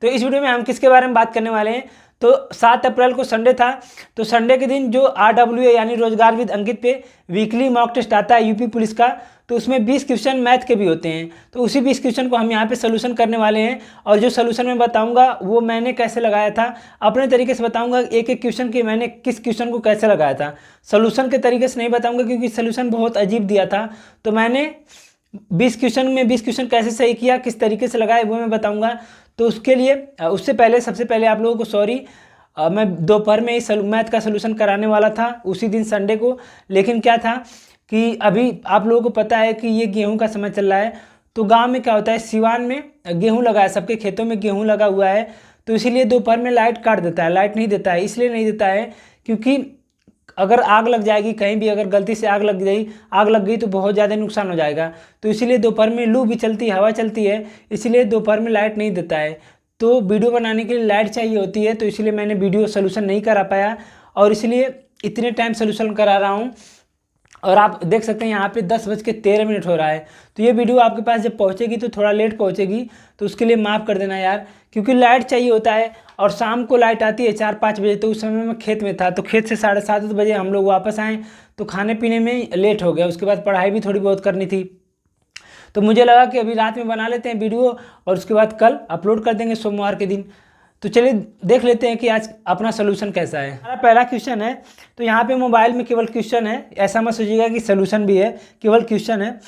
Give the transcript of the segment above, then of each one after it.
तो इस वीडियो में हम किसके बारे में बात करने वाले हैं, तो 7 अप्रैल को संडे था। तो संडे के दिन जो RWA यानी रोजगार विद अंकित पे वीकली मॉक टेस्ट आता है यूपी पुलिस का, तो उसमें 20 क्वेश्चन मैथ के भी होते हैं। तो उसी 20 क्वेश्चन को हम यहाँ पे सोल्यूशन करने वाले हैं। और जो सोल्यूशन मैं बताऊंगा वो मैंने कैसे लगाया था, अपने तरीके से बताऊंगा एक एक क्वेश्चन की मैंने किस क्वेश्चन को कैसे लगाया था। सोल्यूशन के तरीके से नहीं बताऊंगा क्योंकि सोल्यूशन बहुत अजीब दिया था। तो मैंने 20 क्वेश्चन में 20 क्वेश्चन कैसे सही किया, किस तरीके से लगाया, वो मैं बताऊंगा। तो उसके लिए उससे पहले सबसे पहले आप लोगों को सॉरी, मैं दोपहर में ही मैथ का सोल्यूशन कराने वाला था उसी दिन संडे को। लेकिन क्या था कि अभी आप लोगों को पता है कि ये गेहूं का समय चल रहा है। तो गांव में क्या होता है, सिवान में गेहूं लगा है, सबके खेतों में गेहूं लगा हुआ है। तो इसीलिए दोपहर में लाइट काट देता है, लाइट नहीं देता है। इसलिए नहीं देता है क्योंकि अगर आग लग जाएगी कहीं भी, अगर गलती से आग लग गई तो बहुत ज़्यादा नुकसान हो जाएगा। तो इसीलिए दोपहर में लू भी चलती है, हवा चलती है, इसलिए दोपहर में लाइट नहीं देता है। तो वीडियो बनाने के लिए लाइट चाहिए होती है, तो इसलिए मैंने वीडियो सोल्यूशन नहीं करा पाया और इसलिए इतने टाइम सोल्यूशन करा रहा हूँ। और आप देख सकते हैं यहाँ पे 10:13 हो रहा है। तो ये वीडियो आपके पास जब पहुँचेगी तो थोड़ा लेट पहुँचेगी, तो उसके लिए माफ़ कर देना यार, क्योंकि लाइट चाहिए होता है। और शाम को लाइट आती है 4-5 बजे, तो उस समय मैं खेत में था। तो खेत से 7:30 बजे हम लोग वापस आए, तो खाने पीने में लेट हो गया। उसके बाद पढ़ाई भी थोड़ी बहुत करनी थी, तो मुझे लगा कि अभी रात में बना लेते हैं वीडियो और उसके बाद कल अपलोड कर देंगे सोमवार के दिन। तो चलिए देख लेते हैं कि आज अपना सोल्यूशन कैसा है। हमारा पहला क्वेश्चन है, तो यहाँ पे मोबाइल में केवल क्वेश्चन है, ऐसा मत सोचिएगा कि सोल्यूशन भी है, केवल क्वेश्चन है।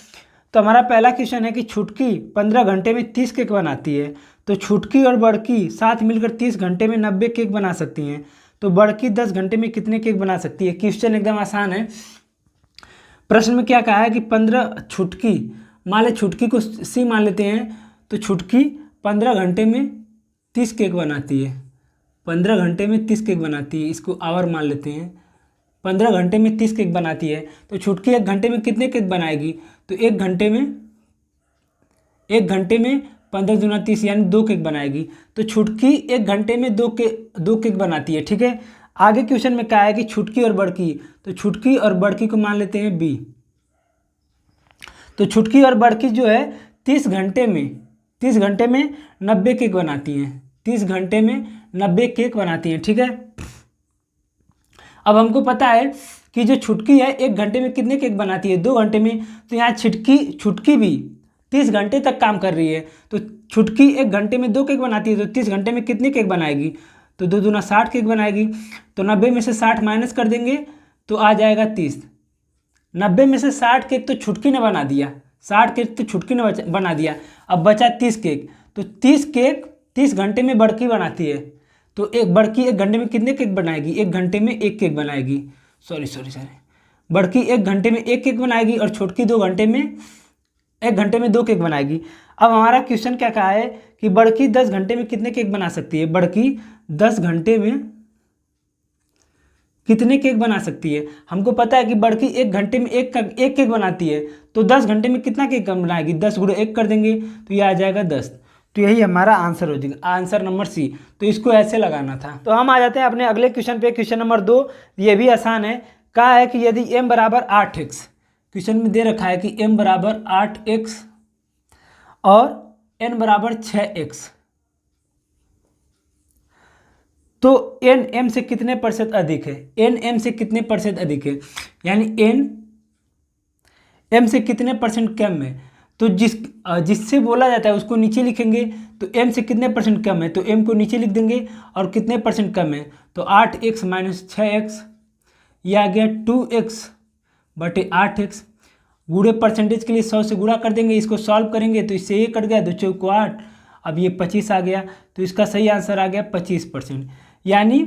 तो हमारा पहला क्वेश्चन है कि छुटकी 15 घंटे में 30 केक बनाती है, तो छुटकी और बड़की साथ मिलकर 30 घंटे में 90 केक बना सकती हैं। तो बड़की 10 घंटे में कितने केक बना सकती है। क्वेश्चन एकदम आसान है। प्रश्न में क्या कहा है कि 15 छुटकी, मान ले छुटकी को सी मान लेते हैं, तो छुटकी 15 घंटे में 30 केक बनाती है। 15 घंटे में 30 केक बनाती है, इसको आवर मान लेते हैं। 15 घंटे में 30 केक बनाती है, तो छुटकी 1 घंटे में कितने केक बनाएगी। तो 1 घंटे में 15 दूना 30 यानी 2 केक बनाएगी। तो छुटकी 1 घंटे में 2 केक बनाती है, ठीक है। आगे क्वेश्चन में क्या है कि छुटकी और बड़की, तो छुटकी और बड़की को मान लेते हैं बी। तो छुटकी और बड़की जो है 30 घंटे में 90 केक बनाती हैं। 30 घंटे में 90 केक बनाती हैं, ठीक है। अब हमको पता है कि जो छुटकी है 1 घंटे में कितने केक बनाती है, 2 घंटे में। तो यहाँ छुटकी भी 30 घंटे तक काम कर रही है, तो छुटकी 1 घंटे में 2 केक बनाती है, तो 30 घंटे में कितने केक बनाएगी। तो 2 दूना 60 केक बनाएगी। तो 90 में से 60 माइनस कर देंगे तो आ जाएगा 30। 90 में से 60 केक तो छुटकी ने बना दिया, 60 केक तो छुटकी ने बना दिया। अब बचा 30 केक, तो 30 केक 30 घंटे में बड़की बनाती है। तो बड़की 1 घंटे में कितने केक बनाएगी, 1 घंटे में 1 केक बनाएगी। सॉरी बड़की 1 घंटे में 1 केक बनाएगी और छुटकी 1 घंटे में 2 केक बनाएगी। अब हमारा क्वेश्चन क्या कहा है कि बड़की 10 घंटे में कितने केक बना सकती है। बड़की 10 घंटे में कितने केक बना सकती है। हमको पता है कि बड़की 1 घंटे में एक केक बनाती है, तो 10 घंटे में कितना केक बनाएगी, 10 गुणे 1 कर देंगे तो ये आ जाएगा 10। तो यही हमारा आंसर हो जाएगा, आंसर नंबर सी। तो इसको ऐसे लगाना था। तो हम आ जाते हैं अपने अगले क्वेश्चन पे, क्वेश्चन नंबर 2। ये भी आसान है। कहा है कि यदि m बराबर 8x, क्वेश्चन में दे रखा है कि m बराबर 8x और n बराबर 6x, तो n m से कितने % अधिक है। n m से कितने % अधिक है, यानी n m से कितने % कम है। तो जिससे बोला जाता है उसको नीचे लिखेंगे। तो m से कितने % कम है, तो m को नीचे लिख देंगे और कितने % कम है। तो 8x माइनस 6x, ये आ गया 2x बटे 8x। गुणे परसेंटेज के लिए 100 से गुणा कर देंगे, इसको सॉल्व करेंगे तो इससे ये कट गया, 2 चौको 8, अब ये 25 आ गया। तो इसका सही आंसर आ गया 25%, यानी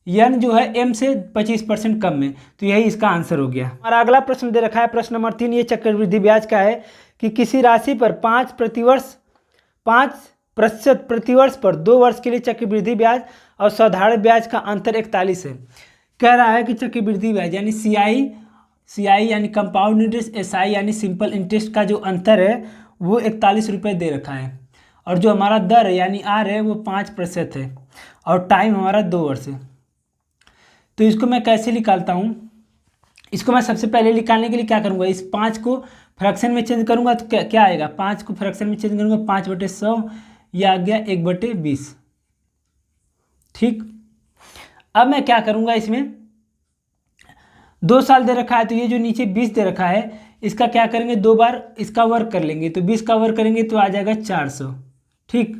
n जो है m से 25% कम है। तो यही इसका आंसर हो गया। हमारा अगला प्रश्न दे रखा है, प्रश्न नंबर 3। ये चक्रवृद्धि ब्याज का है कि किसी राशि पर 5% प्रतिवर्ष पर 2 वर्ष के लिए चक्रवृद्धि ब्याज और साधारण ब्याज का अंतर 41 है। कह रहा है कि चक्रवृद्धि ब्याज यानी CI यानी कंपाउंड इंटरेस्ट, SI यानी सिंपल इंटरेस्ट का जो अंतर है वो 41 रुपये दे रखा है। और जो हमारा दर है यानी R है वो 5% है और टाइम हमारा 2 वर्ष है। तो इसको मैं कैसे निकालता हूँ, इसको मैं सबसे पहले निकालने के लिए क्या करूँगा, इस 5 को फ्रैक्शन में चेंज करूँगा तो क्या आएगा, 5 को फ्रैक्शन में चेंज करूँगा 5/100 ये आ गया 1/20। ठीक, अब मैं क्या करूँगा, इसमें 2 साल दे रखा है तो ये जो नीचे 20 दे रखा है इसका क्या करेंगे, 2 बार इसका वर्क कर लेंगे, तो 20 का वर्क करेंगे तो आ जाएगा 400। ठीक,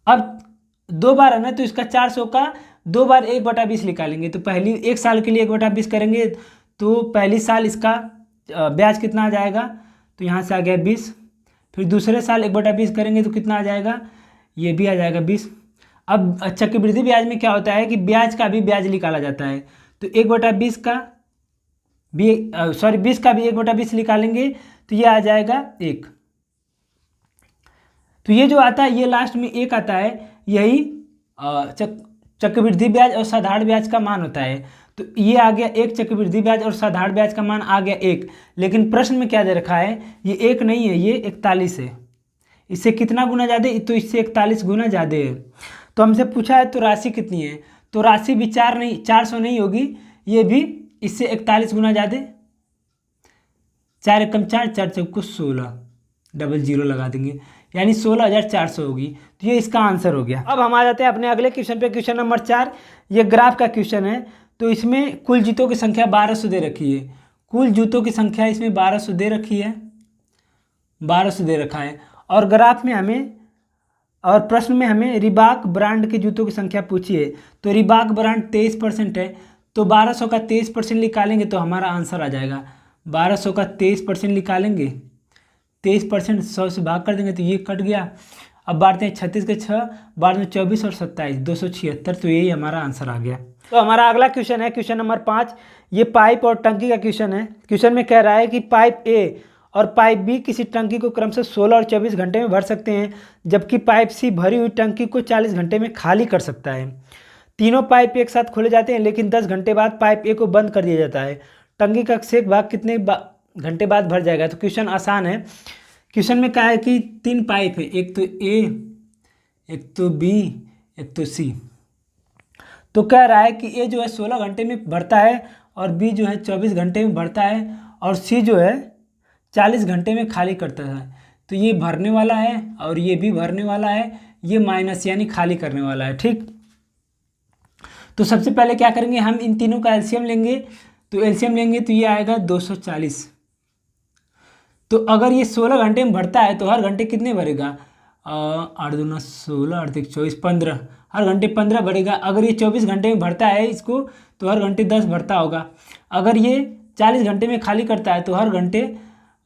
अब 2 बार है ना, तो इसका 400 का 2 बार 1/20 निकालेंगे, तो पहली 1 साल के लिए 1/20 करेंगे तो पहली साल इसका ब्याज कितना आ जाएगा, तो यहाँ से आ गया 20। फिर दूसरे साल 1/20 करेंगे तो कितना आ जाएगा, ये भी आ जाएगा 20। अब चक्रवृद्धि ब्याज में क्या होता है कि ब्याज का भी ब्याज निकाला जाता है, तो 1/20 का भी 20 का भी 1/20 निकालेंगे तो ये आ जाएगा 1। तो ये जो आता है ये लास्ट में 1 आता है, यही चक्रवृद्धि ब्याज और साधारण ब्याज का मान होता है। तो ये आ गया 1 चक्रवृद्धि ब्याज और साधारण ब्याज का मान आ गया 1। लेकिन प्रश्न में क्या दे रखा है, ये 1 नहीं है, ये 41 है। इससे कितना गुना ज़्यादा, तो इससे 41 गुना ज़्यादा है। तो हमसे पूछा है तो राशि कितनी है, तो राशि भी 400 नहीं होगी, ये भी इससे 41 गुना ज़्यादा। 4 एकम 4, 4 चौको 16, डबल जीरो लगा देंगे, यानी 16,400 होगी। तो ये इसका आंसर हो गया। अब हम आ जाते हैं अपने अगले क्वेश्चन पे, क्वेश्चन नंबर 4। ये ग्राफ का क्वेश्चन है, तो इसमें कुल जूतों की संख्या 1200 दे रखी है। कुल जूतों की संख्या इसमें 1200 दे रखी है, 1200 दे रखा है। और ग्राफ में हमें, और प्रश्न में हमें रिबाक ब्रांड के जूतों की संख्या पूछी है। तो रिबाक ब्रांड 23% है, तो 1200 का 23% निकालेंगे तो हमारा आंसर आ जाएगा। 1200 का 23% निकालेंगे, 23% 100 से भाग कर देंगे तो ये कट गया। अब बांटते हैं 36 के 6, बाद में 24 और 27, 276, तो यही हमारा आंसर आ गया। तो हमारा अगला क्वेश्चन है क्वेश्चन नंबर 5। ये पाइप और टंकी का क्वेश्चन है। क्वेश्चन में कह रहा है कि पाइप ए और पाइप बी किसी टंकी को क्रमशः 16 और 24 घंटे में भर सकते हैं, जबकि पाइप सी भरी हुई टंकी को 40 घंटे में खाली कर सकता है। तीनों पाइप एक साथ खोले जाते हैं, लेकिन 10 घंटे बाद पाइप ए को बंद कर दिया जाता है। टंकी का शेष भाग कितने घंटे बाद भर जाएगा। तो क्वेश्चन आसान है। क्वेश्चन में कहा है कि 3 पाइप है, एक तो ए, एक तो बी, एक तो सी। तो कह रहा है कि ए जो है 16 घंटे में भरता है और बी जो है 24 घंटे में भरता है और सी जो है 40 घंटे में खाली करता है। तो ये भरने वाला है और ये भी भरने वाला है, ये माइनस यानी खाली करने वाला है। ठीक, तो सबसे पहले क्या करेंगे, हम इन तीनों का एलसीएम लेंगे। तो एलसीएम लेंगे तो ये आएगा 240। तो अगर ये 16 घंटे में भरता है तो हर घंटे कितने भरेगा, 8 दूना 16, 8 एक 24, 15, हर घंटे 15 भरेगा। अगर ये 24 घंटे में भरता है इसको तो हर घंटे 10 भरता होगा। अगर ये 40 घंटे में खाली करता है तो हर घंटे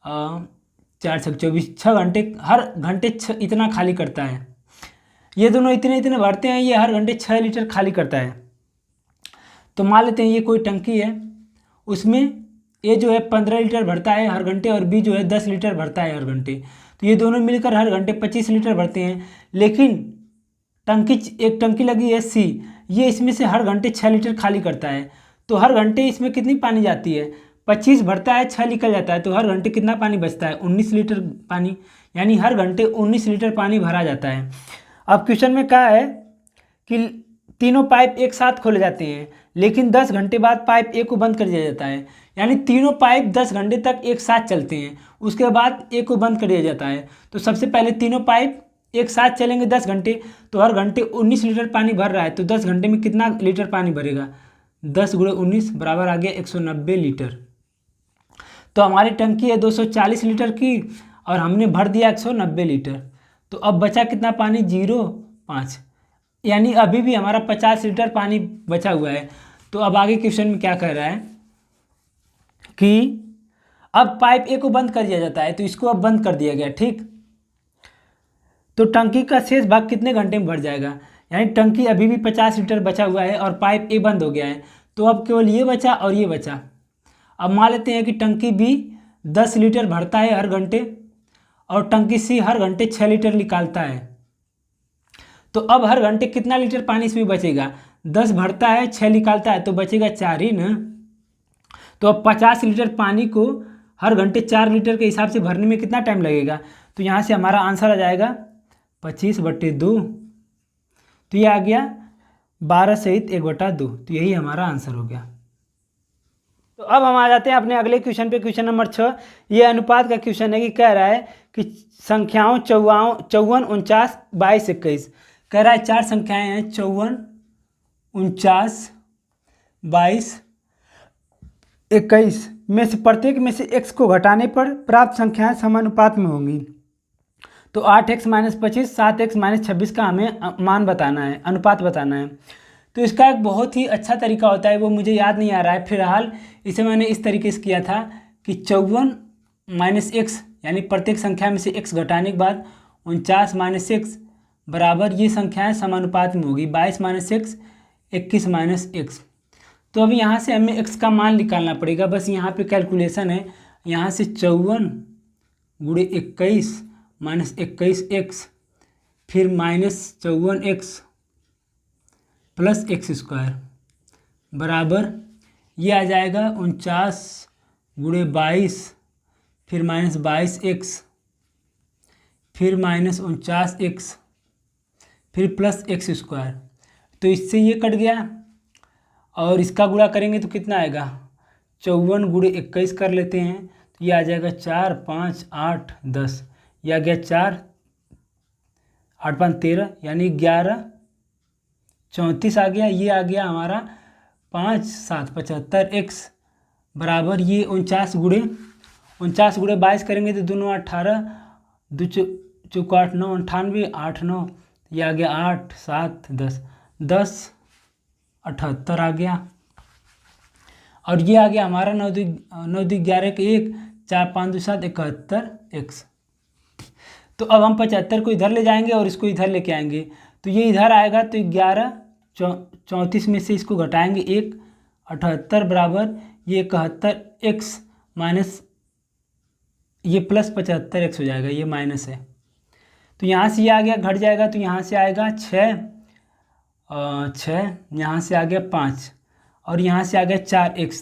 4 छक 24, 6 घंटे, हर घंटे इतना खाली करता है। ये दोनों इतने इतने भरते हैं, ये हर घंटे 6 लीटर खाली करता है। तो मान लेते हैं ये कोई टंकी है, उसमें ए जो है 15 लीटर भरता है हर घंटे और बी जो है 10 लीटर भरता है हर घंटे। तो ये दोनों मिलकर हर घंटे 25 लीटर भरते हैं। लेकिन एक टंकी लगी है सी, ये इसमें से हर घंटे 6 लीटर खाली करता है। तो हर घंटे इसमें कितनी पानी जाती है, 25 भरता है, 6 निकल जाता है, तो हर घंटे कितना पानी बचता है, 19 लीटर पानी, यानी हर घंटे 19 लीटर पानी भरा जाता है। अब क्वेश्चन में कहा है कि तीनों पाइप एक साथ खोले जाते हैं, लेकिन 10 घंटे बाद पाइप ए को बंद कर दिया जाता है। यानी तीनों पाइप 10 घंटे तक एक साथ चलते हैं, उसके बाद ए को बंद कर दिया जाता है। तो सबसे पहले तीनों पाइप एक साथ चलेंगे 10 घंटे, तो हर घंटे 19 लीटर पानी भर रहा है। तो 10 घंटे में कितना लीटर पानी भरेगा, 10 × 19 बराबर आ गया 190 लीटर। तो हमारी टंकी है 240 लीटर की और हमने भर दिया 190 लीटर। तो अब बचा कितना पानी, 0.5, यानी अभी भी हमारा 50 लीटर पानी बचा हुआ है। तो अब आगे क्वेश्चन में क्या कह रहा है कि अब पाइप ए को बंद कर दिया जाता है, तो इसको अब बंद कर दिया गया। ठीक, तो टंकी का शेष भाग कितने घंटे में भर जाएगा, यानी टंकी अभी भी 50 लीटर बचा हुआ है और पाइप ए बंद हो गया है। तो अब केवल ये बचा और ये बचा। अब मान लेते हैं कि टंकी बी 10 लीटर भरता है हर घंटे और टंकी सी हर घंटे 6 लीटर निकालता है। तो अब हर घंटे कितना लीटर पानी इसमें बचेगा, 10 भरता है, 6 निकालता है, तो बचेगा 4 ही ना। तो अब 50 लीटर पानी को हर घंटे 4 लीटर के हिसाब से भरने में कितना टाइम लगेगा। तो यहाँ से हमारा आंसर आ जाएगा 25/2। तो ये आ गया 12 सहित 1/2। तो यही हमारा आंसर हो गया। तो अब हम आ जाते हैं अपने अगले क्वेश्चन पे, क्वेश्चन नंबर 6। ये अनुपात का क्वेश्चन है कि कह रहा है कि संख्याओं 54, 49, 22, 21। कह रहा है 4 संख्याएं हैं 54, 49, 22, 21 में से प्रत्येक में से x को घटाने पर प्राप्त संख्याएं समानुपात में होंगी। तो 8x - 25, 7x - 26 का हमें मान बताना है, अनुपात बताना है। तो इसका एक बहुत ही अच्छा तरीका होता है, वो मुझे याद नहीं आ रहा है फिलहाल। इसे मैंने इस तरीके से किया था कि 54 - x यानी प्रत्येक संख्या में से x घटाने के बाद 49 - x बराबर ये संख्याएं समानुपात में होगी। 22 - x, 21 - x। तो अभी यहाँ से हमें x का मान निकालना पड़ेगा। बस यहाँ पे कैलकुलेशन है। यहाँ से 54 × 21 - 21x, फिर -54x प्लस x² बराबर ये आ जाएगा 49 × 22, फिर -22x, फिर -49x, फिर प्लस x²। तो इससे ये कट गया और इसका गुणा करेंगे तो कितना आएगा, 54 × 21 कर लेते हैं तो ये आ जाएगा 4, 5, 8, 10। यह आ गया 4, 8, 5, 13 यानी 11, 34 आ गया। ये आ गया हमारा 5, 7, 75x बराबर ये 49 × 22 करेंगे तो दोनों 18, 2 चौको 8, 9, 98, 8, 9। ये आ गया 8, 7, 10, 10, 78 आ गया। और ये आ गया हमारा 9, 2, 11 के 1, 4, 5, 2, 7, 71x। तो अब हम 75 को इधर ले जाएंगे और इसको इधर लेके आएंगे तो ये इधर आएगा तो 11, 34 में से इसको घटाएंगे 1, 78 बराबर ये 71x माइनस ये प्लस 75x हो जाएगा, ये माइनस है। तो यहाँ से ये आ गया घट जाएगा तो यहाँ से आएगा 6, यहाँ से आ गया 5 और यहाँ से आ गया 4x।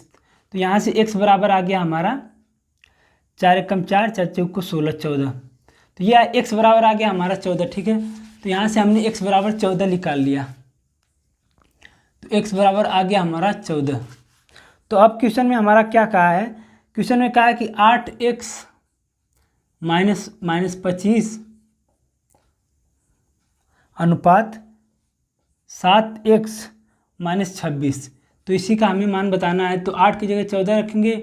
तो यहाँ से x बराबर आ गया हमारा 4 एकम 4, 4 चौको 16, 14। तो ये x बराबर आ गया हमारा 14। ठीक है, तो यहाँ से हमने x बराबर 14 निकाल लिया। तो x बराबर आ गया हमारा 14। तो अब क्वेश्चन में हमारा क्या कहा है, क्वेश्चन में कहा है कि 8x माइनस 25 अनुपात 7x माइनस 26। तो इसी का हमें मान बताना है। तो 8 की जगह 14 रखेंगे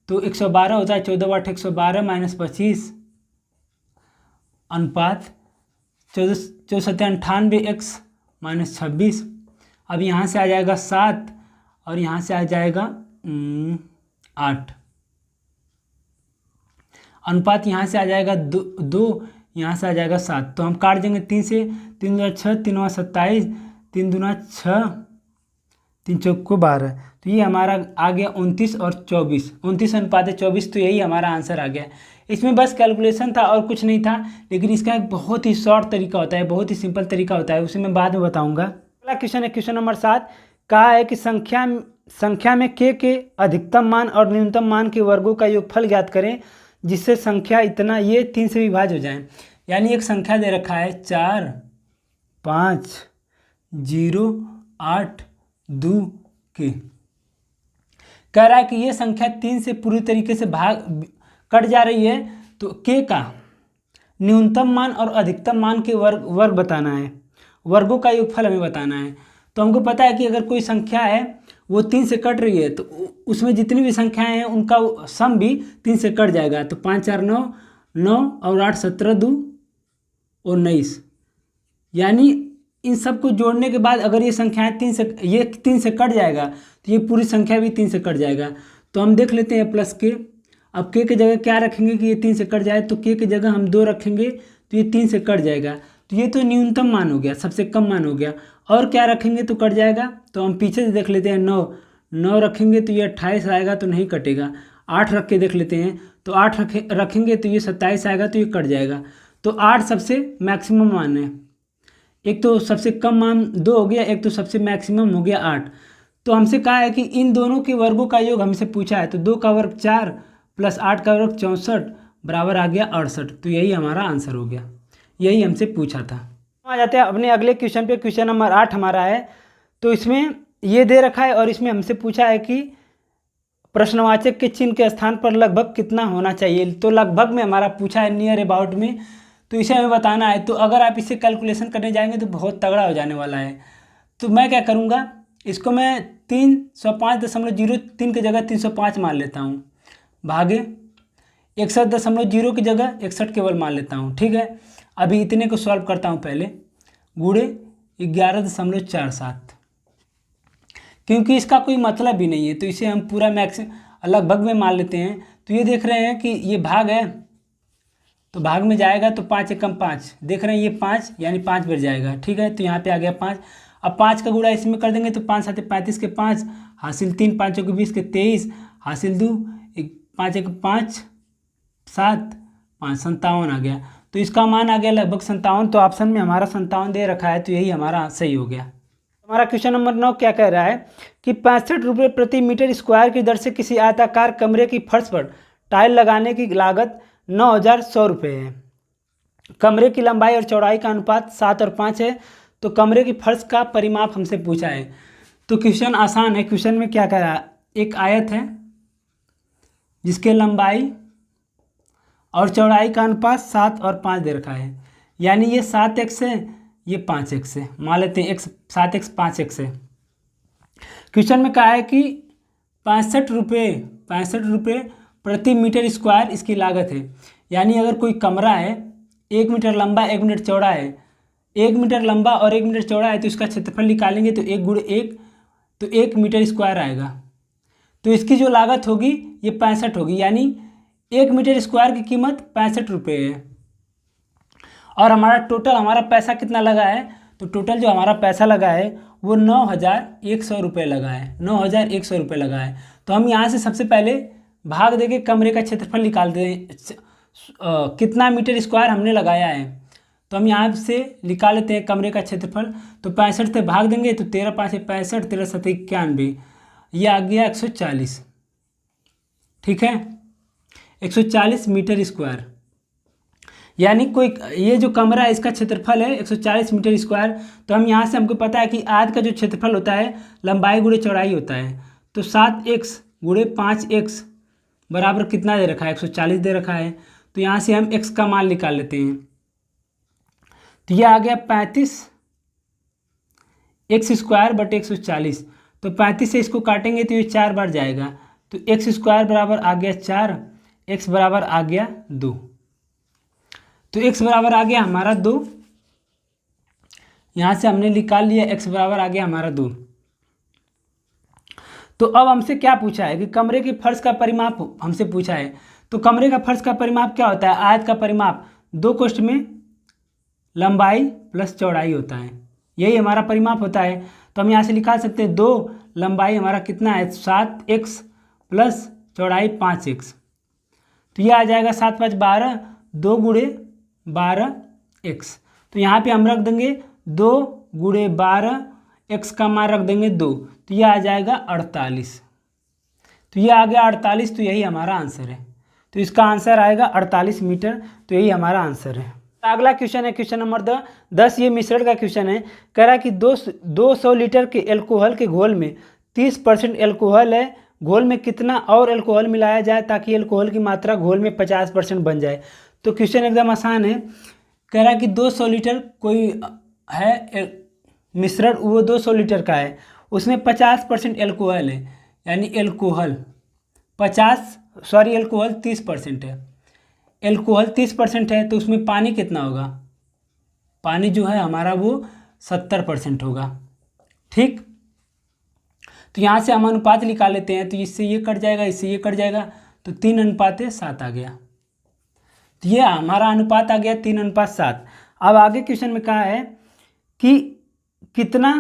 तो 112 होता है, 14 × 8 112 माइनस 25 अनुपात 14 × 98x माइनस 26। अब यहाँ से आ जाएगा 7 और यहाँ से आ जाएगा 8 अनुपात यहाँ से आ जाएगा 2, यहाँ से आ जाएगा 7। तो हम काट देंगे 3 से, 3 दूना 6, 3 दूना 27, 3 दूना 6, 3 चौको 12। तो ये हमारा आ गया 29 और 24, 29 अनुपात 24। तो यही हमारा आंसर आ गया। इसमें बस कैलकुलेशन था और कुछ नहीं था, लेकिन इसका एक बहुत ही शॉर्ट तरीका होता है, बहुत ही सिंपल तरीका होता है, उसे मैं बाद में बताऊँगा। अगला क्वेश्चन है क्वेश्चन नंबर 7। कहा है कि संख्या में के अधिकतम मान और न्यूनतम मान के वर्गों का योगफल ज्ञात करें जिससे संख्या इतना ये 3 से विभाज्य हो जाए। यानी एक संख्या दे रखा है 4, 5, 0, 8, 2 के। कह रहा है कि ये संख्या 3 से पूरी तरीके से कट जा रही है। तो के का न्यूनतम मान और अधिकतम मान के वर्ग बताना है, वर्गों का योगफल हमें बताना है। तो हमको पता है कि अगर कोई संख्या है वो 3 से कट रही है तो उसमें जितनी भी संख्याएं हैं उनका सम भी 3 से कट जाएगा। तो 5, 4, 9, 9 और 8, 17, 2, 19। यानी इन सब को जोड़ने के बाद अगर ये संख्याएं 3 से कट जाएगा तो ये पूरी संख्या भी 3 से कट जाएगा। तो हम देख लेते हैं प्लस के। अब के जगह क्या रखेंगे कि ये 3 से कट जाए, तो के की जगह हम 2 रखेंगे तो ये 3 से कट जाएगा। तो ये तो न्यूनतम मान हो गया, सबसे कम मान हो गया। और क्या रखेंगे तो कट जाएगा। तो हम पीछे से देख लेते हैं 9 रखेंगे तो ये 28 आएगा तो नहीं कटेगा। 8 रख के देख लेते हैं तो 8 रखेंगे तो ये 27 आएगा तो ये कट जाएगा। तो 8 सबसे मैक्सिमम मान है। एक तो सबसे कम मान 2 हो गया, एक तो सबसे मैक्सिमम हो गया 8। तो हमसे कहा है कि इन दोनों के वर्गों का योग हमसे पूछा है। तो 2 का वर्ग 4 प्लस 8 का वर्ग 64 बराबर आ गया 68। तो यही हमारा आंसर हो गया, यही हमसे पूछा था। आ जाते हैं अपने अगले क्वेश्चन पे। क्वेश्चन नंबर 8 हमारा है। तो इसमें ये दे रखा है और इसमें हमसे पूछा है कि प्रश्नवाचक के चिन्ह के स्थान पर लगभग कितना होना चाहिए। तो लगभग में हमारा पूछा है नियर अबाउट में, तो इसे हमें बताना है। तो अगर आप इसे कैलकुलेशन करने जाएंगे तो बहुत तगड़ा हो जाने वाला है। तो मैं क्या करूँगा, इसको मैं 305.03 की जगह 305 मान लेता हूँ, भागे 61.0 की जगह 61 केवल मान लेता हूँ। ठीक है, अभी इतने को सॉल्व करता हूँ पहले, गुणे 11.47, क्योंकि इसका कोई मतलब ही नहीं है तो इसे हम पूरा मैक्स लगभग में मान लेते हैं। तो ये देख रहे हैं कि ये भाग है, तो भाग में जाएगा तो 5 एकम 5, देख रहे हैं ये 5 यानी 5 बढ़ जाएगा। ठीक है, तो यहाँ पे आ गया 5। अब 5 का गुणा इसमें कर देंगे तो 5 7 35 के 5 हासिल 3, 5 के 20 के 23 हासिल 2, 5 एक 5 7 5 57 आ गया। तो इसका मान आ गया लगभग 57। तो ऑप्शन में हमारा 57 दे रखा है, तो यही हमारा सही हो गया। हमारा क्वेश्चन नंबर 9 क्या कह रहा है कि 65 रुपये प्रति मीटर स्क्वायर की दर से किसी आयताकार कमरे की फर्श पर टाइल लगाने की लागत 9,100 रुपये है। कमरे की लंबाई और चौड़ाई का अनुपात 7 और 5 है। तो कमरे की फर्श का परिमाप हमसे पूछा है। तो क्वेश्चन आसान है। क्वेश्चन में क्या कह रहा है, एक आयत है जिसके लंबाई और चौड़ाई का अनुपात 7 और 5 दे रखा है, यानी ये 7x है, ये 5x है, मान लेते हैं x 7x 5x है। क्वेश्चन में कहा है कि 65 रुपये प्रति मीटर स्क्वायर इसकी लागत है। यानी अगर कोई कमरा है 1 मीटर लंबा 1 मीटर चौड़ा है, 1 मीटर लंबा और 1 मीटर चौड़ा है, तो इसका क्षेत्रफल निकालेंगे तो 1 गुणे 1 तो 1 मीटर स्क्वायर आएगा। तो इसकी जो लागत होगी ये 65 होगी, यानी 1 मीटर स्क्वायर की कीमत 65 रुपये है। और हमारा पैसा कितना लगा है, तो टोटल जो हमारा पैसा लगा है वो 9,100 रुपये लगा है, 9,100 रुपये लगा है। तो हम यहाँ से सबसे पहले भाग देके कमरे का क्षेत्रफल निकालते हैं, कितना मीटर स्क्वायर हमने लगाया है। तो हम यहाँ से निकाल लेते हैं कमरे का क्षेत्रफल। तो 65 से भाग देंगे तो 13 5 65, 13 7 91, ये आ गया 140। ठीक है, 140 मीटर स्क्वायर, यानी कोई ये जो कमरा है इसका क्षेत्रफल है 140 मीटर स्क्वायर। तो हम यहाँ से हमको पता है कि आयत का जो क्षेत्रफल होता है लंबाई गुणे चौड़ाई होता है। तो 7x गुणे 5x बराबर कितना दे रखा है, 140 दे रखा है। तो यहाँ से हम x का मान निकाल लेते हैं। तो ये आ गया 35 x स्क्वायर बटे 140। तो 35 से इसको काटेंगे तो ये 4 बार जाएगा, तो x स्क्वायर बराबर आ गया 4, x बराबर आ गया 2। तो x बराबर आ गया हमारा 2, यहाँ से हमने निकाल लिया x बराबर आ गया हमारा 2। तो अब हमसे क्या पूछा है कि कमरे के फर्श का परिमाप हमसे पूछा है। तो कमरे का फर्श का परिमाप क्या होता है, आयत का परिमाप 2 कोष्ठ में लंबाई प्लस चौड़ाई होता है, यही हमारा परिमाप होता है। तो हम यहाँ से निकाल सकते हैं 2 लंबाई हमारा कितना है 7x प्लस चौड़ाई 5x। तो ये आ जाएगा 7 5 12, 2 गुणे 12x। तो यहाँ पे हम रख देंगे 2 गुणे 12, x का मान रख देंगे 2, तो ये आ जाएगा 48। तो ये आ गया 48, तो यही हमारा आंसर है। तो इसका आंसर आएगा 48 मीटर, तो यही हमारा आंसर है। अगला क्वेश्चन है क्वेश्चन नंबर 10। ये मिश्रण का क्वेश्चन है। कह रहा है कि 200 लीटर के एल्कोहल के घोल में 30% एल्कोहल है, घोल में कितना और एल्कोहल मिलाया जाए ताकि एल्कोहल की मात्रा घोल में 50% बन जाए। तो क्वेश्चन एकदम आसान है। कह रहा है कि 200 लीटर कोई है मिश्रण, वो 200 लीटर का है, उसमें 50% एल्कोहल है, यानी एल्कोहल 30% है। एल्कोहल 30% है, तो उसमें पानी कितना होगा, पानी जो है हमारा वो 70% होगा। ठीक, तो यहाँ से हम अनुपात निकाल लेते हैं। तो इससे ये कट जाएगा, इससे ये कट जाएगा, तो 3:7 आ गया। तो ये हमारा अनुपात आ गया 3:7। अब आगे क्वेश्चन में कहा है कि कितना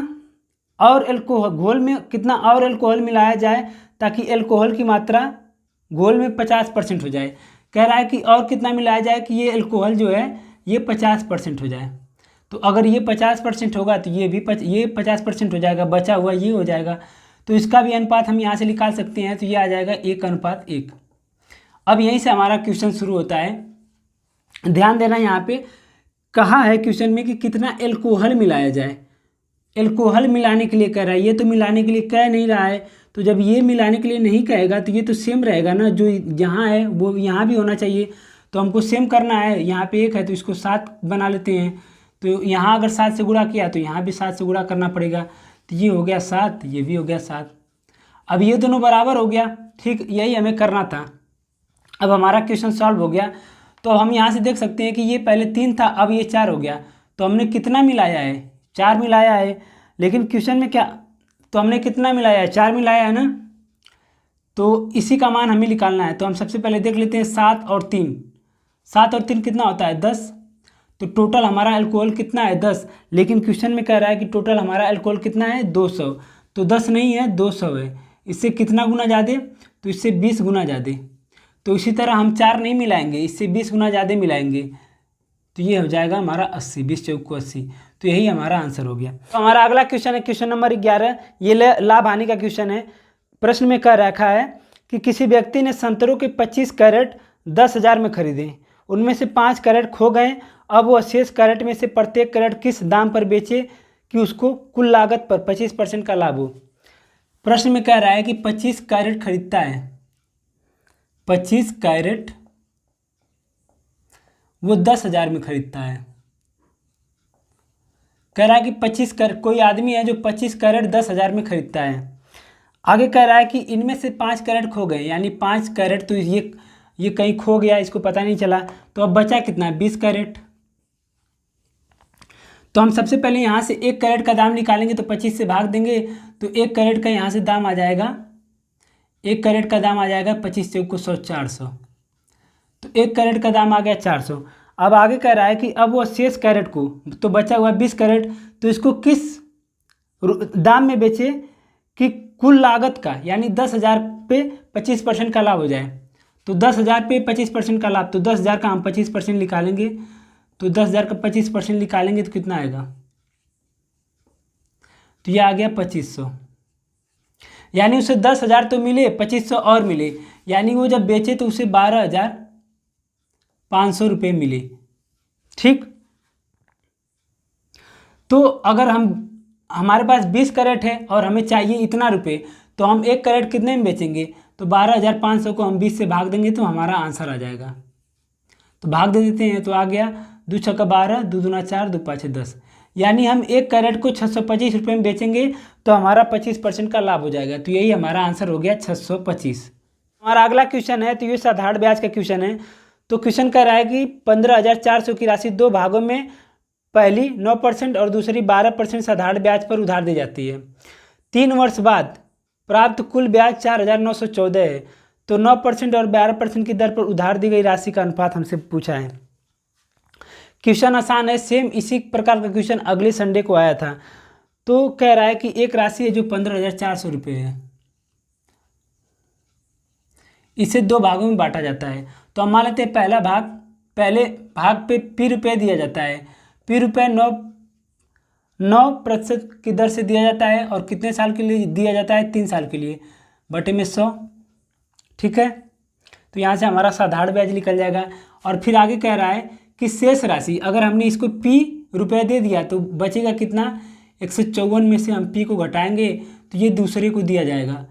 और एल्कोहल घोल में कितना और एल्कोहल मिलाया जाए ताकि एल्कोहल की मात्रा घोल में 50% हो जाए। कह रहा है कि और कितना मिलाया जाए कि ये एल्कोहल जो है ये 50% हो जाए। तो अगर ये 50% होगा तो ये 50% हो जाएगा, बचा हुआ ये हो जाएगा। तो इसका भी अनुपात हम यहाँ से निकाल सकते हैं। तो ये आ जाएगा 1:1। अब यहीं से हमारा क्वेश्चन शुरू होता है। ध्यान देना, यहाँ पे कहा है क्वेश्चन में कि कितना एल्कोहल मिलाया जाए। एल्कोहल मिलाने के लिए कह रहा है, ये तो मिलाने के लिए कह नहीं रहा है। तो जब ये मिलाने के लिए नहीं कहेगा तो ये तो सेम रहेगा ना, जो यहाँ है वो यहाँ भी होना चाहिए। तो हमको सेम करना है, यहाँ पे 1 है तो इसको 7 बना लेते हैं। तो यहाँ अगर 7 से गुणा किया तो यहाँ भी 7 से गुणा करना पड़ेगा। तो ये हो गया 7, ये भी हो गया 7। अब ये दोनों बराबर हो गया, ठीक, यही हमें करना था। अब हमारा क्वेश्चन सॉल्व हो गया। तो हम यहाँ से देख सकते हैं कि ये पहले 3 था, अब ये 4 हो गया। तो हमने कितना मिलाया है? 4 मिलाया है। लेकिन क्वेश्चन में क्या, तो हमने कितना मिलाया है? 4 मिलाया है ना। तो इसी का मान हमें निकालना है। तो हम सबसे पहले देख लेते हैं 7 और 3। 7 और 3 कितना होता है? 10। तो टोटल हमारा अल्कोहल कितना है? 10। लेकिन क्वेश्चन में कह रहा है कि टोटल हमारा अल्कोहल कितना है? 200। तो 10 नहीं है, 200 है। इससे कितना गुना ज़्यादा? तो इससे 20 गुना ज़्यादा। तो इसी तरह हम 4 नहीं मिलाएंगे, इससे 20 गुना ज़्यादा मिलाएंगे। तो ये हो जाएगा हमारा 80, 20 चौक को 80। तो यही हमारा आंसर हो गया। तो हमारा अगला क्वेश्चन है क्वेश्चन नंबर 11। ये लाभ हानि का क्वेश्चन है। प्रश्न में कह रखा है कि किसी व्यक्ति ने संतरों के 25 कैरेट 10,000 में खरीदे, उनमें से 5 कैरेट खो गए। अब वो शेष कैरेट में से प्रत्येक कैरेट किस दाम पर बेचे कि उसको कुल लागत पर 25% का लाभ हो। प्रश्न में कह रहा है कि 25 कैरेट खरीदता है, 25 कैरेट वो 10,000 में खरीदता है। कह रहा है कि 25 कैरेट, कोई आदमी है जो 25 कैरेट 10,000 में खरीदता है। आगे कह रहा है कि इनमें से 5 कैरेट खो गए, यानी 5 कैरेट तो ये कहीं खो गया, इसको पता नहीं चला। तो अब बचा कितना? 20 कैरेट। तो हम सबसे पहले यहाँ से 1 कैरेट का दाम निकालेंगे, तो 25 से भाग देंगे तो 1 कैरेट का यहाँ से दाम आ जाएगा, 1 कैरेट का दाम आ जाएगा 25 चौक को 100, 400। तो 1 कैरेट का दाम आ गया 400। अब आगे कह रहा है कि अब वो शेष कैरेट को, तो बचा हुआ 20 कैरेट, तो इसको किस दाम में बेचे कि कुल लागत का, यानी 10,000 पे 25% का लाभ हो जाए। तो 10,000 पे 25% का लाभ, तो 10,000 का हम 25% निकालेंगे। तो 10,000 का 25% निकालेंगे तो कितना आएगा? तो ये आ गया 2500। यानी उसे 10,000 तो मिले, 2500 और मिले, यानी वो जब बेचे तो उसे 12,500 रुपये मिले। ठीक। तो अगर हमारे पास 20 कैरेट है और हमें चाहिए इतना रुपये, तो हम 1 कैरेट कितने में बेचेंगे? तो 12,500 को हम 20 से भाग देंगे तो हमारा आंसर आ जाएगा। तो भाग दे देते हैं, तो आ गया 2 छक्का 12, 2 दूना 4, 2 पाँचे 10। यानी हम 1 कैरेट को 625 रुपये में बेचेंगे तो हमारा 25% का लाभ हो जाएगा। तो यही हमारा आंसर हो गया 625। हमारा अगला क्वेश्चन है, तो ये साधारण ब्याज का क्वेश्चन है। तो क्वेश्चन कह रहा है कि 15,400 की राशि 2 भागों में पहली 9% और दूसरी 12% साधारण ब्याज पर उधार दी जाती है। 3 वर्ष बाद प्राप्त कुल ब्याज 4,914 है। तो 9% और 12% की दर पर उधार दी गई राशि का अनुपात हमसे पूछा है। क्वेश्चन आसान है, सेम इसी प्रकार का क्वेश्चन अगले संडे को आया था। तो कह रहा है कि एक राशि है जो 15,400 रुपये है, इसे 2 भागों में बांटा जाता है। तो हम मान लेते हैं पहला भाग, पहले भाग पे P रुपये दिया जाता है। P रुपये 9% की दर से दिया जाता है और कितने साल के लिए दिया जाता है? 3 साल के लिए, बटे में 100। ठीक है। तो यहाँ से हमारा साधारण ब्याज निकल जाएगा। और फिर आगे कह रहा है कि शेष राशि, अगर हमने इसको P रुपये दे दिया तो बचेगा कितना? 154 में से हम P को घटाएंगे तो ये दूसरे को दिया जाएगा,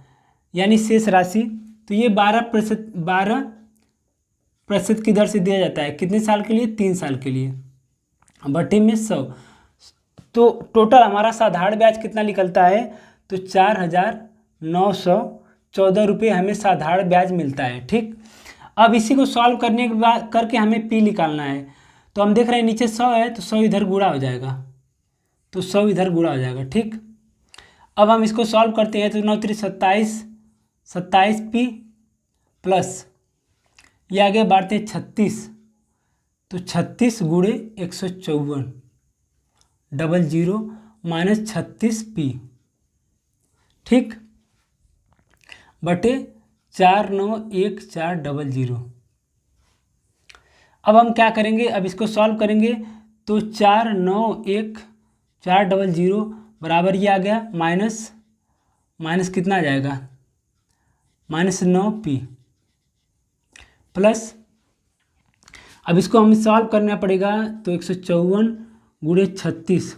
यानी शेष राशि। तो ये 12% की दर से दिया जाता है, कितने साल के लिए? 3 साल के लिए, बटे में 100। तो टोटल हमारा साधारण ब्याज कितना निकलता है? तो 4,914 रुपये हमें साधारण ब्याज मिलता है। ठीक। अब इसी को सॉल्व करने के बाद करके हमें P निकालना है। तो हम देख रहे हैं नीचे 100 है, तो 100 इधर गुणा हो जाएगा, तो 100 इधर गुणा हो जाएगा। ठीक। अब हम इसको सॉल्व करते हैं, तो 9 3 27 P प्लस ये आगे बढ़ते हैं 36, तो 36 गुणे 154 00 माइनस 36 P। ठीक, बटे 491400। अब हम क्या करेंगे? अब इसको सॉल्व करेंगे तो 491400 बराबर ये आ गया माइनस कितना आ जाएगा? -9P प्लस, अब इसको हमें सॉल्व करना पड़ेगा। तो 154 गुणे 36,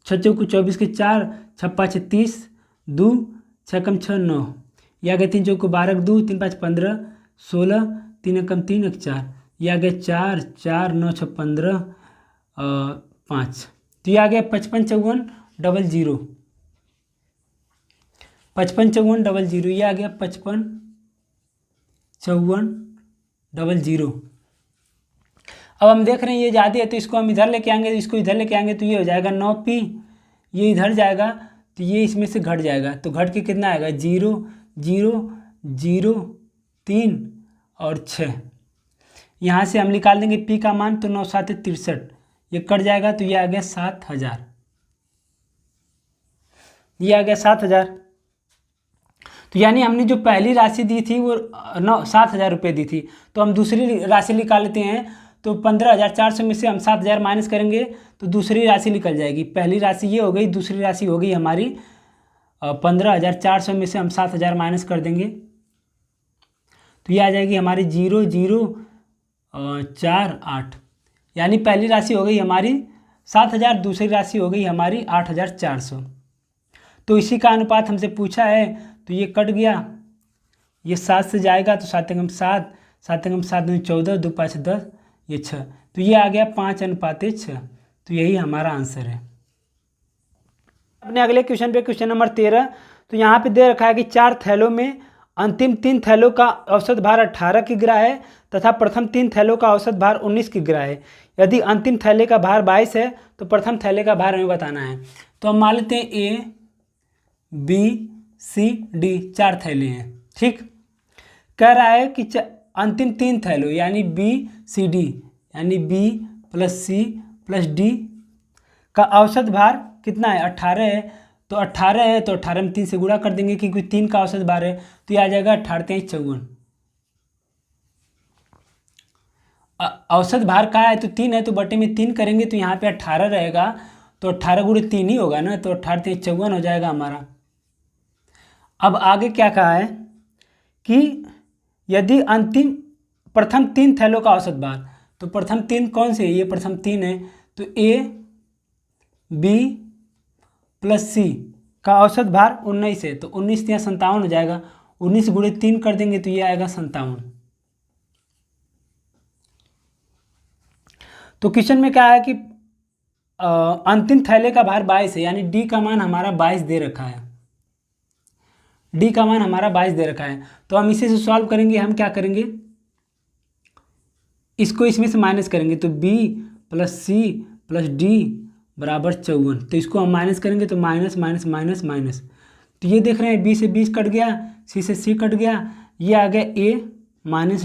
6 को 24 के 4, 6 5 30, 2 6 कम 6 9, ये आ गया 3 चौको 12 2, 3 5 15 16, 3 कम 3 1 4, ये आ गया 4 4 9 6 15 5, तो ये आ गया 55 54 00, 55 54 00, ये आ गया 55 54 00। अब हम देख रहे हैं ये ज़्यादा है तो इसको हम इधर लेके आएंगे, इसको इधर लेके आएंगे तो ये हो जाएगा 9p, ये इधर जाएगा तो ये इसमें से घट जाएगा, तो घट के कितना आएगा 0 0 0 3 और 6। यहाँ से हम निकाल देंगे p का मान, तो 9 7 63, ये कट जाएगा तो ये आ गया 7000, ये आ गया 7000। तो यानी हमने जो पहली राशि दी थी वो 7000 रुपये दी थी, तो हम दूसरी राशि निकाल लेते हैं। तो 15400 में से हम 7000 माइनस करेंगे तो दूसरी राशि निकल जाएगी। पहली राशि ये हो गई, दूसरी राशि हो गई हमारी 15400 में से हम 7000 माइनस कर देंगे तो ये आ जाएगी हमारी 0048, यानी पहली राशि हो गई हमारी 7000, दूसरी राशि हो गई हमारी 8400। तो इसी का अनुपात हमसे पूछा है, तो ये कट गया, ये 7 से जाएगा तो 7 कम 7, 7 कम 7 2 14, 2 5 10, ये 6, तो ये आ गया 5:6। तो यही हमारा आंसर है। अपने अगले क्वेश्चन पे, क्वेश्चन नंबर 13, तो यहाँ पे दे रखा है कि 4 थैलों में अंतिम 3 थैलों का औसत भार 18 किग्रा है तथा प्रथम 3 थैलों का औसत भार 19 किग्रा है। यदि अंतिम थैले का भार 22 है तो प्रथम थैले का भार हमें बताना है। तो हम मान लेते हैं A B C D 4 थैले हैं, ठीक। कह रहा है कि अंतिम 3 थैलों यानी B C D यानी B + C + D का औसत भार कितना है 18 है। तो 18 है तो 18 में 3 से गुणा कर देंगे क्योंकि 3 का औसत भार है, तो ये आ जाएगा 18 × 54। औसत भार का है तो 3 है तो बटे में 3 करेंगे तो यहाँ पे 18 रहेगा, तो 18 × 3 ही होगा ना, तो 18 × 54 हो जाएगा हमारा। अब आगे क्या कहा है कि यदि अंतिम प्रथम 3 थैलों का औसत भार, तो प्रथम 3 कौन से है, ये प्रथम 3 है, तो A B + C का औसत भार 19 है, तो 19 × 57 हो जाएगा, 19 × 3 कर देंगे तो ये आएगा 57। तो क्वेश्चन में क्या है कि अंतिम थैले का भार 22 है, यानी D का मान हमारा 22 दे रखा है, D का मान हमारा 22 दे रखा है। तो हम इसे से सॉल्व करेंगे, हम क्या करेंगे, इसको इसमें से माइनस करेंगे, तो B + C + D = 54, तो इसको हम माइनस करेंगे तो माइनस माइनस माइनस माइनस, तो ये देख रहे हैं B से 20 कट गया, C से C कट गया, ये आ गया A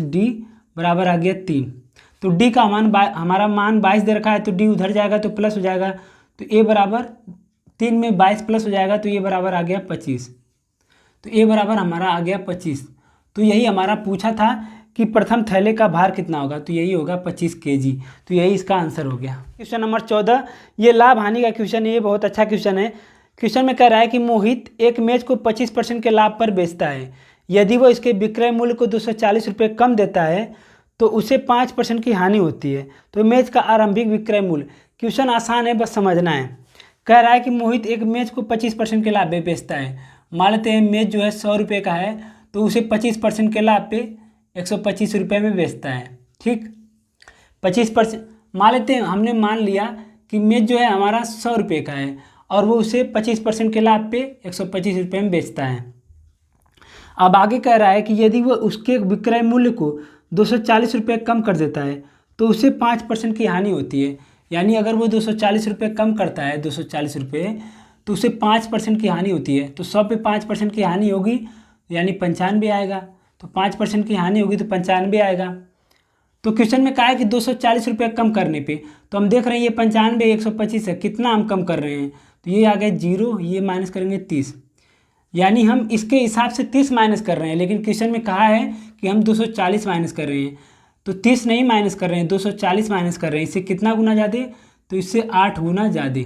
- D बराबर आ गया 3। तो D का मान हमारा मान 22 दे रखा है, तो D उधर जाएगा तो प्लस हो जाएगा, तो A बराबर 3 में 22 प्लस हो जाएगा, तो ये बराबर आ गया 25, तो A बराबर हमारा आ गया 25। तो यही हमारा पूछा था कि प्रथम थैले का भार कितना होगा, तो यही होगा 25 kg, तो यही इसका आंसर हो गया। क्वेश्चन नंबर 14, ये लाभ हानि का क्वेश्चन है, ये बहुत अच्छा क्वेश्चन है। क्वेश्चन में कह रहा है कि मोहित एक मेज को 25% के लाभ पर बेचता है। यदि वो इसके विक्रय मूल्य को 240 रुपये कम देता है तो उसे 5% की हानि होती है। तो मेज का आरंभिक विक्रय मूल्य, क्वेश्चन आसान है, बस समझना है। कह रहा है कि मोहित एक मेज को 25% के लाभ पे बेचता है। मान लेते हैं मेज जो है 100 रुपये का है, तो उसे 25% के लाभ पे 125 रुपये में बेचता है, ठीक। 25% मान लेते हैं, हमने मान लिया कि मेज जो है हमारा 100 रुपये का है और वो उसे 25% के लाभ पे 125 रुपये में बेचता है। अब आगे कह रहा है कि यदि वो उसके विक्रय मूल्य को 240 रुपये कम कर देता है तो उसे 5% की हानि होती है। यानी अगर वो 240 रुपये कम करता है, 240 रुपये, तो उसे 5% की हानि होती है। तो 100 पे 5% की हानि होगी यानी 95 आएगा, तो 5% की हानि होगी तो 95 आएगा। तो क्वेश्चन में कहा है कि 240 रुपये कम करने पे, तो हम देख रहे हैं ये 95 125 है, कितना हम कम कर रहे हैं, तो ये आ गया 0, ये माइनस करेंगे 30, यानी हम इसके हिसाब से 30 माइनस कर रहे हैं, लेकिन क्वेश्चन में कहा है कि हम 240 माइनस कर रहे हैं, तो 30 नहीं माइनस कर रहे हैं, 240 माइनस कर रहे हैं। इससे कितना गुना ज़्यादा, तो इससे 8 गुना ज़्यादा।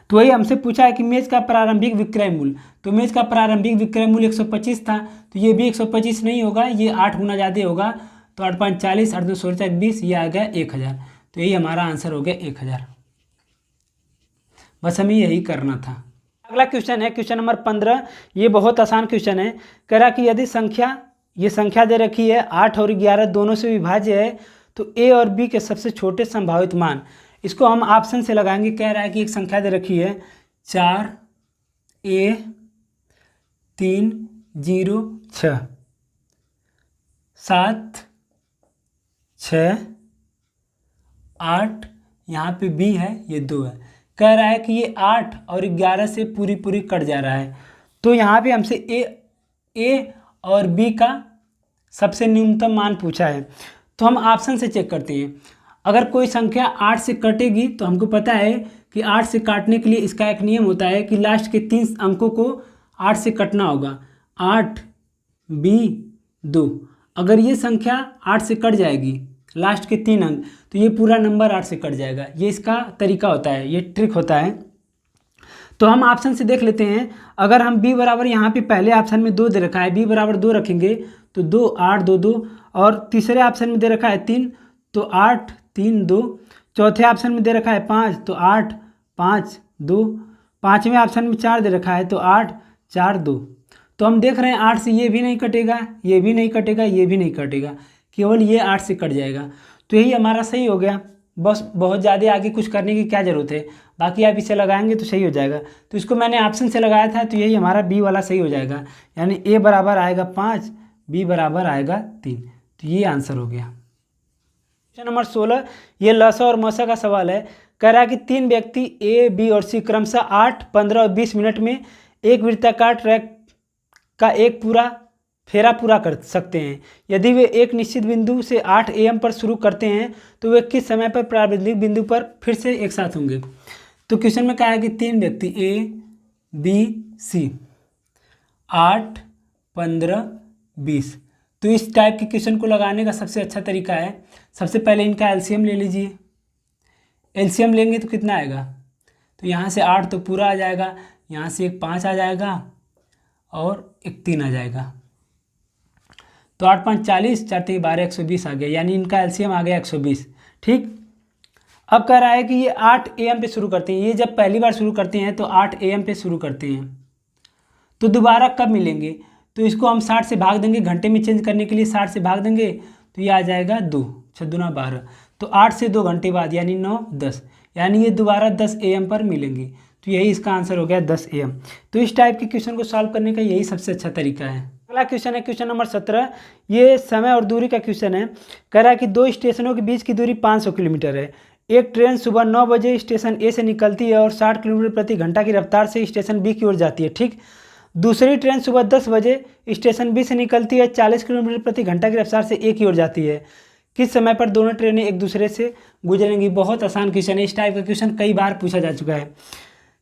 तो वही हमसे पूछा है कि मेज का प्रारंभिक विक्रय मूल्य, तो मेज का प्रारंभिक विक्रय मूल्य 125 था, तो ये भी 125 नहीं होगा, ये 8 गुना ज़्यादा होगा, तो 8 5 40, 8 2 16 20, ये आ गया 1000। तो यही हमारा आंसर हो गया 1000। बस हमें यही करना था। अगला क्वेश्चन है क्वेश्चन नंबर 15। ये बहुत आसान क्वेश्चन है। कह रहा कि यदि ये संख्या दे रखी है 8 और 11 दोनों से विभाज्य है तो ए और बी के सबसे छोटे संभावित मान। इसको हम ऑप्शन से लगाएंगे। कह रहा है कि एक संख्या दे रखी है 4A306 7 6 8, यहाँ पे बी है, ये 2 है। कह रहा है कि ये 8 और 11 से पूरी कट जा रहा है। तो यहाँ पे हमसे ए और बी का सबसे न्यूनतम मान पूछा है। तो हम ऑप्शन से चेक करते हैं। अगर कोई संख्या 8 से कटेगी तो हमको पता है कि 8 से काटने के लिए इसका एक नियम होता है कि लास्ट के 3 अंकों को 8 से कटना होगा। 8 B 2। अगर ये संख्या 8 से कट जाएगी लास्ट के 3 अंक तो ये पूरा नंबर 8 से कट जाएगा। ये इसका तरीका होता है, ये ट्रिक होता है। तो हम ऑप्शन से देख लेते हैं। अगर हम b बराबर यहाँ पे पहले ऑप्शन में 2 दे रखा है, b बराबर 2 रखेंगे तो 2 8 2 2, और तीसरे ऑप्शन में दे रखा है 3 तो 8 3 2, चौथे ऑप्शन में दे रखा है 5 तो 8 5 2, पाँचवें ऑप्शन में 4 दे रखा है तो 8 4 2। तो हम देख रहे हैं 8 से ये भी नहीं कटेगा, ये भी नहीं कटेगा, ये भी नहीं कटेगा, केवल ये 8 से कट जाएगा। तो यही हमारा सही हो गया। बस बहुत ज़्यादा आगे कुछ करने की क्या ज़रूरत है, बाकी आप इसे लगाएंगे तो सही हो जाएगा। तो इसको मैंने ऑप्शन से लगाया था तो यही हमारा बी वाला सही हो जाएगा। यानी ए बराबर आएगा 5, बी बराबर आएगा 3। तो ये आंसर हो गया। क्वेश्चन नंबर 16, ये लसा और मसा का सवाल है। कह रहा है कि 3 व्यक्ति ए बी और सी क्रमशः 8 15 और 20 मिनट में एक वृत्ताकार ट्रैक का एक पूरा फेरा पूरा कर सकते हैं। यदि वे एक निश्चित बिंदु से 8 AM पर शुरू करते हैं तो वे किस समय पर प्रारंभिक बिंदु पर फिर से एक साथ होंगे। तो क्वेश्चन में कहा है कि 3 व्यक्ति ए बी सी 8 15 20। तो इस टाइप के क्वेश्चन को लगाने का सबसे अच्छा तरीका है, सबसे पहले इनका एलसीएम ले लीजिए। एलसीएम लेंगे तो कितना आएगा, तो यहाँ से 8 तो पूरा आ जाएगा, यहाँ से एक 5 आ जाएगा और एक 3 आ जाएगा। तो 8 5 40, 4 3 12 120 आ गया। यानी इनका एलसीएम आ गया 120। ठीक, अब कह रहा है कि ये 8 AM पे शुरू करते हैं। ये जब पहली बार शुरू करते हैं तो 8 AM पे शुरू करते हैं। तो दोबारा कब मिलेंगे, तो इसको हम 60 से भाग देंगे, घंटे में चेंज करने के लिए 60 से भाग देंगे तो ये आ जाएगा 2 6 दूना 12। तो 8 से 2 घंटे बाद यानी 9 10, यानी ये दोबारा 10 AM पर मिलेंगे। तो यही इसका आंसर हो गया 10 AM। तो इस टाइप के क्वेश्चन को सॉल्व करने का यही सबसे अच्छा तरीका है। अगला क्वेश्चन है क्वेश्चन नंबर 17। ये समय और दूरी का क्वेश्चन है। कह रहा है कि 2 स्टेशनों के बीच की दूरी 500 किलोमीटर है। एक ट्रेन सुबह 9 बजे स्टेशन ए से निकलती है और 60 किलोमीटर प्रति घंटा की रफ्तार से स्टेशन बी की ओर जाती है। ठीक, दूसरी ट्रेन सुबह 10 बजे स्टेशन बी से निकलती है, 40 किलोमीटर प्रति घंटा की रफ्तार से ए की ओर जाती है। किस समय पर दोनों ट्रेनें एक दूसरे से गुजरेंगी। बहुत आसान क्वेश्चन है। इस टाइप का क्वेश्चन कई बार पूछा जा चुका है।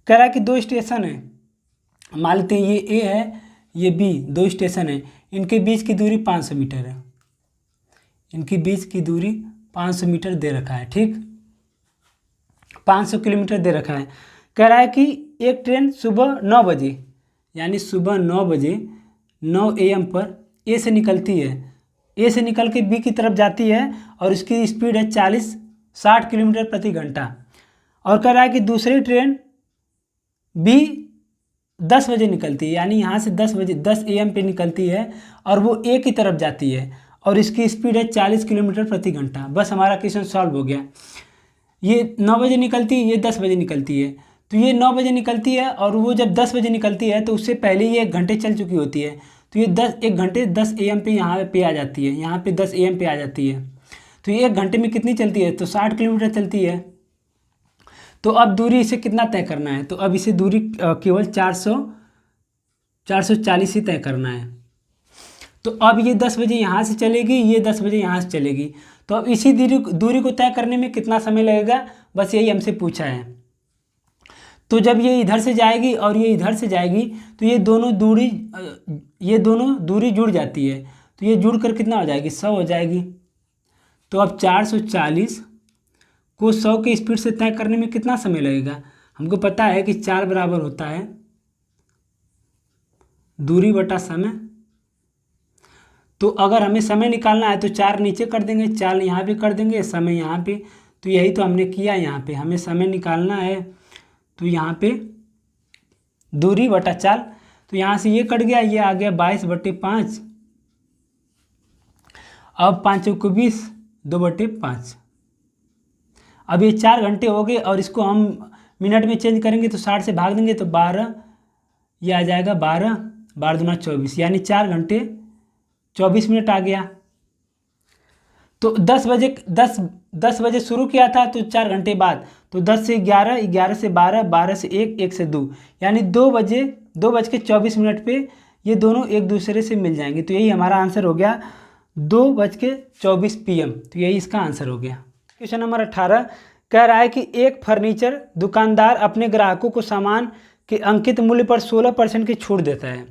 कह रहा है कि 2 स्टेशन है, मान लेते हैं ये ए है ये बी, 2 स्टेशन है, इनके बीच की दूरी 500 मीटर है। इनके बीच की दूरी 500 मीटर दे रखा है। ठीक, 500 किलोमीटर दे रखा है। कह रहा है कि एक ट्रेन सुबह 9 बजे यानी सुबह 9 बजे 9 AM पर ए से निकलती है, ए से निकल के बी की तरफ जाती है और इसकी स्पीड है 60 किलोमीटर प्रति घंटा। और कह रहा है कि दूसरी ट्रेन बी 10 बजे निकलती है, यानी यहाँ से 10 बजे 10 AM पे निकलती है और वो ए की तरफ जाती है और इसकी स्पीड है 40 किलोमीटर प्रति घंटा। बस हमारा क्वेश्चन सॉल्व हो गया। ये 9 बजे निकलती है, ये 10 बजे निकलती है। तो ये 9 बजे निकलती है और वो जब 10 बजे निकलती है तो उससे पहले ये 1 घंटे चल चुकी होती है। तो ये 1 घंटे 10 AM पे यहाँ पे आ जाती है, यहाँ पे 10 AM पे आ जाती है। तो ये 1 घंटे में कितनी चलती है, तो 60 किलोमीटर चलती है। तो अब दूरी इसे कितना तय करना है, तो अब इसे दूरी केवल 440 ही तय करना है। तो अब ये 10 बजे यहाँ से चलेगी, ये 10 बजे यहाँ से चलेगी। तो अब इसी दूरी को तय करने में कितना समय लगेगा, बस यही हमसे पूछा है। तो जब ये इधर से जाएगी और ये इधर से जाएगी तो ये दोनों दूरी जुड़ जाती है। तो ये जुड़कर कितना हो जाएगी, 100 हो जाएगी। तो अब 440 को 100 की स्पीड से तय करने में कितना समय लगेगा। हमको पता है कि 4 बराबर होता है दूरी बटा समय। तो अगर हमें समय निकालना है तो 4 नीचे कर देंगे, 4 यहाँ पे कर देंगे, समय यहाँ पे। तो यही तो हमने किया। यहाँ पे हमें समय निकालना है तो यहाँ पे दूरी बटा चाल। तो यहाँ से ये कट गया, ये आ गया 22/5। अब 5 चौको 20, 2/5। अब ये 4 घंटे हो गए और इसको हम मिनट में चेंज करेंगे तो 60 से भाग देंगे तो 12, ये आ जाएगा 12, 12 दूना 24, यानी 4 घंटे 24 मिनट आ गया। तो 10 बजे शुरू किया था तो 4 घंटे बाद, तो 10 से 11, 11 से 12, 12 से 1, 1 से 2, यानी 2:24 पे ये दोनों एक दूसरे से मिल जाएंगे। तो यही हमारा आंसर हो गया 2:24 PM। तो यही इसका आंसर हो गया। क्वेश्चन नंबर 18 कह रहा है कि एक फर्नीचर दुकानदार अपने ग्राहकों को सामान के अंकित मूल्य पर 16% की छूट देता है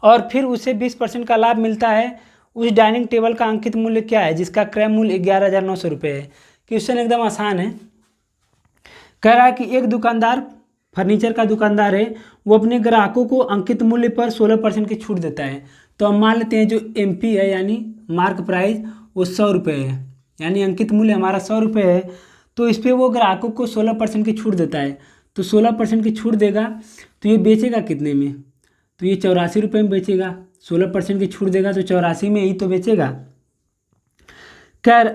और फिर उसे 20% का लाभ मिलता है। उस डाइनिंग टेबल का अंकित मूल्य क्या है जिसका क्रय मूल्य 11,900 रुपये है। क्वेश्चन एकदम आसान है। कह रहा है कि एक दुकानदार, फर्नीचर का दुकानदार है, वो अपने ग्राहकों को अंकित मूल्य पर 16% की छूट देता है। तो हम मान लेते हैं जो MP है यानी मार्क प्राइस वो 100 रुपये है, यानी अंकित मूल्य हमारा 100 रुपये है। तो इस पर वो ग्राहकों को 16% की छूट देता है। तो 16% की छूट देगा तो ये बेचेगा कितने में? तो ये 84 रुपये में बेचेगा। 16% की छूट देगा तो 84 में ही तो बेचेगा। खैर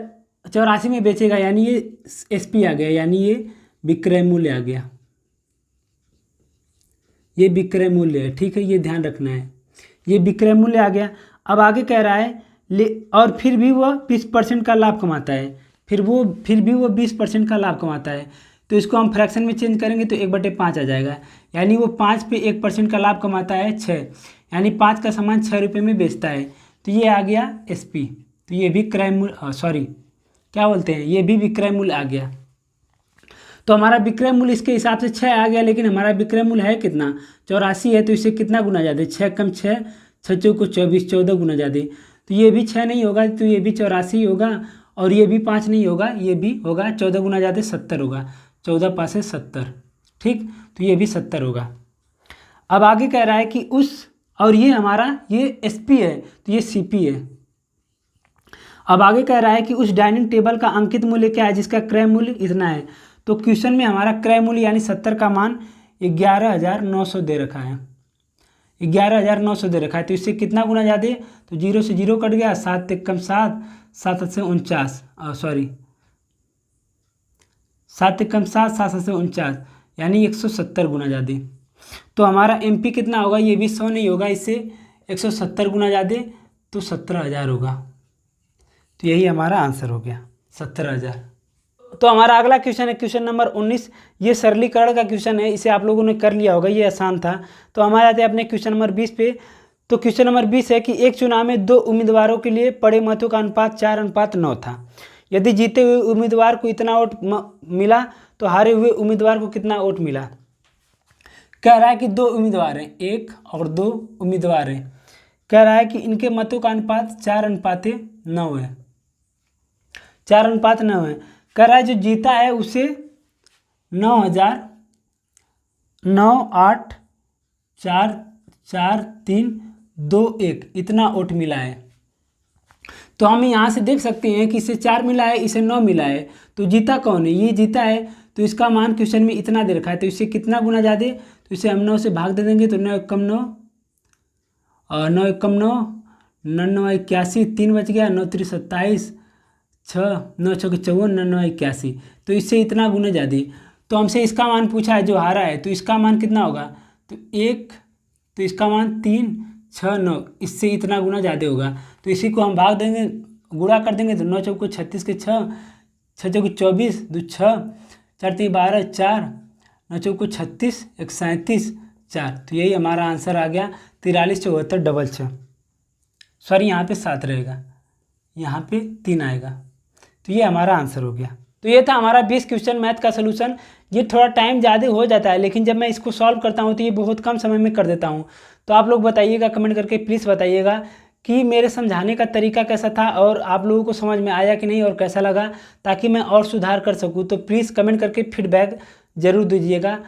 84 में बेचेगा, यानी ये SP आ गया, यानी ये विक्रय मूल्य आ गया। ये विक्रय मूल्य है, ठीक है, ये ध्यान रखना है, ये विक्रय मूल्य आ गया। अब आगे कह रहा है और फिर भी वो 20% का लाभ कमाता है, फिर भी वो 20% का लाभ कमाता है। तो इसको हम फ्रैक्शन में चेंज करेंगे तो 1/5 आ जाएगा, यानी वो 5 पे 1% का लाभ कमाता है 6, यानी 5 का सामान 6 रुपये में बेचता है। तो ये आ गया SP। तो ये भी क्रय मूल्य, सॉरी क्या बोलते हैं, ये भी विक्रय मूल्य आ गया। तो हमारा विक्रय मूल्य इसके हिसाब से 6 आ गया, लेकिन हमारा विक्रय मूल्य है कितना? 84 है। तो इससे कितना गुना ज़्यादा? 6 कम 6, 6 चौको 24, 14 गुना ज़्यादा। तो ये भी 6 नहीं होगा, तो ये भी 84 होगा, और ये भी 5 नहीं होगा, ये भी होगा 14 गुना ज़्यादा 70 होगा। 14 पासे 70, ठीक, तो ये भी 70 होगा। अब आगे कह रहा है कि और ये हमारा ये SP है तो ये CP है। अब आगे कह रहा है कि उस डाइनिंग टेबल का अंकित मूल्य क्या है जिसका क्रय मूल्य इतना है। तो क्वेश्चन में हमारा क्रय मूल्य यानी 70 का मान 11,900 दे रखा है, 11,900 दे रखा है। तो इससे कितना गुना ज़्यादा? तो 0 से 0 कट गया, 7 एक कम 7, 7 से 49, सॉरी 7 एक कम 7, 7 से 49, यानी 170 गुना ज़्यादा। तो हमारा MP कितना होगा? ये भी 100 नहीं होगा, इससे 170 गुना ज़्यादा, तो 17,000 होगा। तो यही हमारा आंसर हो गया 17,000। तो हमारा अगला क्वेश्चन है क्वेश्चन नंबर 19। ये सरलीकरण का क्वेश्चन है, इसे आप लोगों ने कर लिया होगा, ये आसान था। तो हम आ जाते हैं अपने क्वेश्चन नंबर 20 पे। तो क्वेश्चन नंबर 20 है कि एक चुनाव में 2 उम्मीदवारों के लिए पड़े मतों का अनुपात 4:9 था। यदि जीते हुए उम्मीदवार को इतना वोट मिला तो हारे हुए उम्मीदवार को कितना वोट मिला? कह रहा है कि 2 उम्मीदवार हैं, 1 और 2 उम्मीदवार हैं। कह रहा है कि इनके मतों का अनुपात 4:9 है, 4:9 है। कह रहा है जो जीता है उसे 9,9,8,4,4,3,2,1 इतना वोट मिला है। तो हम यहाँ से देख सकते हैं कि इसे 4 मिला है, इसे 9 मिला है। तो जीता कौन है? ये जीता है, तो इसका मान क्वेश्चन में इतना दे रखा है। तो इससे कितना गुना ज़्यादा? तो इसे हम 9 से भाग दे देंगे, तो 9 एक कम 9 और 9 एक कम 9, 9 9 81, 3 बच गया, 9 3 27, 6 9 6 54, 9 9 81। तो इससे इतना गुना ज़्यादा। तो हमसे इसका मान पूछा है, जो हारा है, तो इसका मान कितना होगा? तो 1, तो इसका मान 3 6 9, इससे इतना गुना ज़्यादा होगा। तो इसी को हम भाग देंगे, गुणा कर देंगे, तो 9 चौको 36 के 6, 6 चौको 24, 2 6, 4 3 12, 4, 9 चौको 36, 1 37, 4। तो यही हमारा आंसर आ गया 43 74 डबल 6। सॉरी यहाँ पे 7 रहेगा, यहाँ पे 3 आएगा। तो ये हमारा आंसर हो गया। तो ये था हमारा 20 क्वेश्चन मैथ का सलूशन। ये थोड़ा टाइम ज़्यादा हो जाता है, लेकिन जब मैं इसको सॉल्व करता हूँ तो ये बहुत कम समय में कर देता हूँ। तो आप लोग बताइएगा, कमेंट करके प्लीज़ बताइएगा कि मेरे समझाने का तरीका कैसा था और आप लोगों को समझ में आया कि नहीं और कैसा लगा, ताकि मैं और सुधार कर सकूँ। तो प्लीज़ कमेंट करके फीडबैक ज़रूर दीजिएगा।